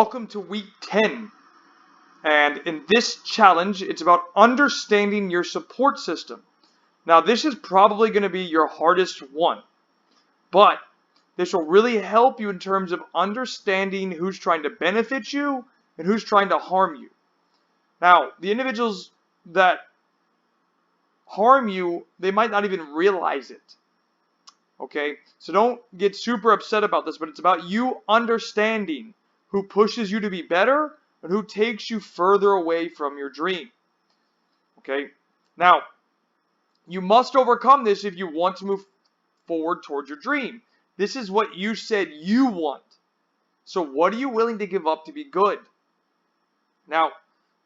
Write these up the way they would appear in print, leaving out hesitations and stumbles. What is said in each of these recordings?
Welcome to week 10. And in this challenge, it's about understanding your support system. Now, this is probably going to be your hardest one, but this will really help you in terms of understanding who's trying to benefit you and who's trying to harm you. Now, the individuals that harm you, they might not even realize it. Okay? So don't get super upset about this, but it's about you understanding who pushes you to be better and who takes you further away from your dream. Okay? Now, you must overcome this if you want to move forward towards your dream. This is what you said you want. So what are you willing to give up to be good? Now,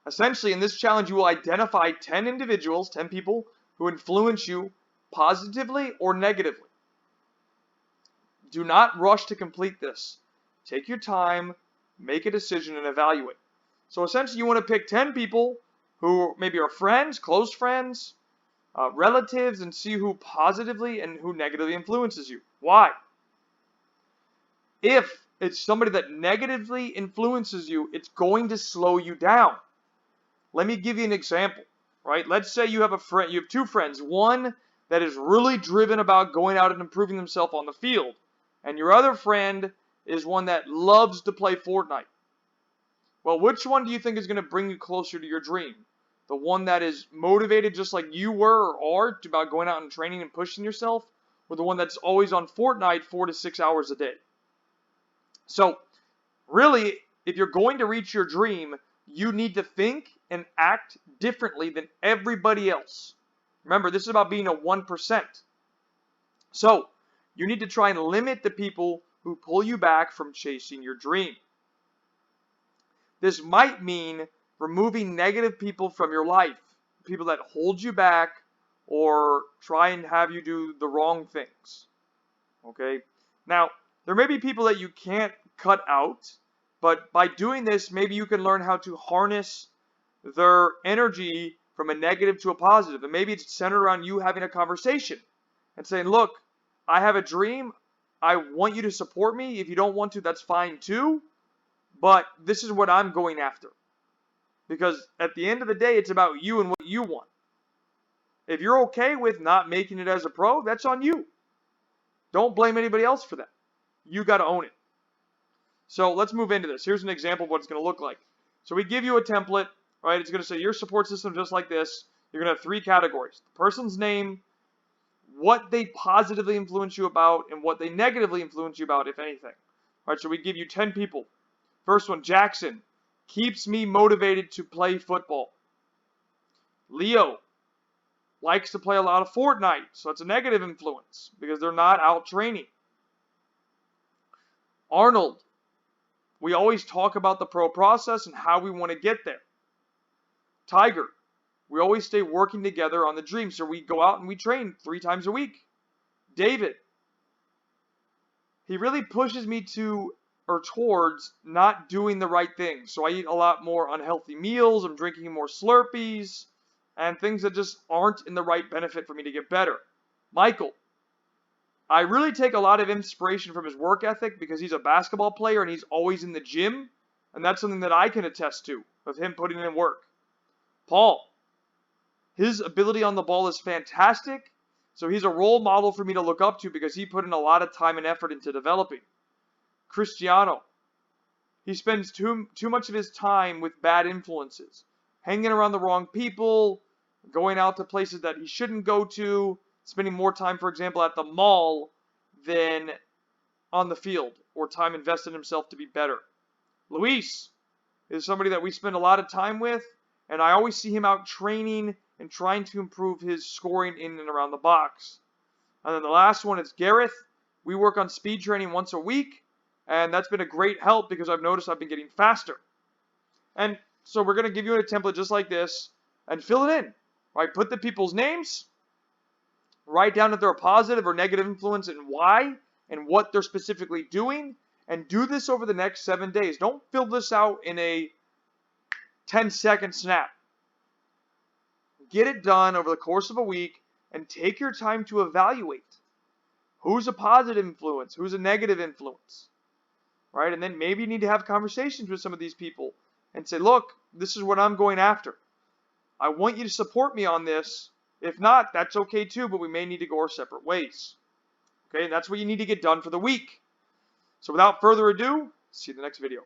essentially in this challenge, you will identify 10 individuals, 10 people who influence you positively or negatively. Do not rush to complete this. Take your time, make a decision, and evaluate. So essentially you want to pick 10 people who maybe are friends, close friends, relatives, and see who positively and who negatively influences you. Why? If it's somebody that negatively influences you, it's going to slow you down. Let me give you an example, right? Let's say you have a friend, you have two friends, one that is really driven about going out and improving themselves on the field, and your other friend is one that loves to play Fortnite. Well, which one do you think is going to bring you closer to your dream? The one that is motivated just like you were or are about going out and training and pushing yourself, or the one that's always on Fortnite 4 to 6 hours a day? So, really, if you're going to reach your dream, you need to think and act differently than everybody else. Remember, this is about being a 1%. So, you need to try and limit the people who pull you back from chasing your dream. This might mean removing negative people from your life, people that hold you back or try and have you do the wrong things. Okay? Now, there may be people that you can't cut out, but by doing this, maybe you can learn how to harness their energy from a negative to a positive. And maybe it's centered around you having a conversation and saying, look, I have a dream. I want you to support me. If you don't want to, that's fine too. But this is what I'm going after. Because at the end of the day, it's about you and what you want. If you're okay with not making it as a pro, that's on you. Don't blame anybody else for that. You got to own it. So let's move into this. Here's an example of what it's going to look like. So we give you a template, right? It's going to say your support system just like this. You're going to have 3 categories. The person's name, what they positively influence you about, and what they negatively influence you about, if anything. All right, so we give you 10 people. First one, Jackson, keeps me motivated to play football. Leo likes to play a lot of Fortnite, so it's a negative influence because they're not out training. Arnold, we always talk about the pro process and how we want to get there. Tiger, we always stay working together on the dream, so we go out and we train 3 times a week. David, he really pushes me towards not doing the right thing. So I eat a lot more unhealthy meals, I'm drinking more Slurpees, and things that just aren't in the right benefit for me to get better. Michael, I really take a lot of inspiration from his work ethic because he's a basketball player and he's always in the gym, and that's something that I can attest to, of him putting in work. Paul, his ability on the ball is fantastic, so he's a role model for me to look up to because he put in a lot of time and effort into developing. Cristiano, he spends too much of his time with bad influences, hanging around the wrong people, going out to places that he shouldn't go to, spending more time, for example, at the mall than on the field, or time invested in himself to be better. Luis is somebody that we spend a lot of time with, and I always see him out training and trying to improve his scoring in and around the box. And then the last one is Gareth. We work on speed training once a week, and that's been a great help because I've noticed I've been getting faster. And so we're going to give you a template just like this and fill it in. Right? Put the people's names, write down if they're a positive or negative influence and why and what they're specifically doing, and do this over the next 7 days. Don't fill this out in a 10-second snap. Get it done over the course of a week and take your time to evaluate who's a positive influence, who's a negative influence. right? And then maybe you need to have conversations with some of these people and say, look, this is what I'm going after. I want you to support me on this. If not, that's okay too, but we may need to go our separate ways. Okay, and that's what you need to get done for the week. So without further ado, see you in the next video.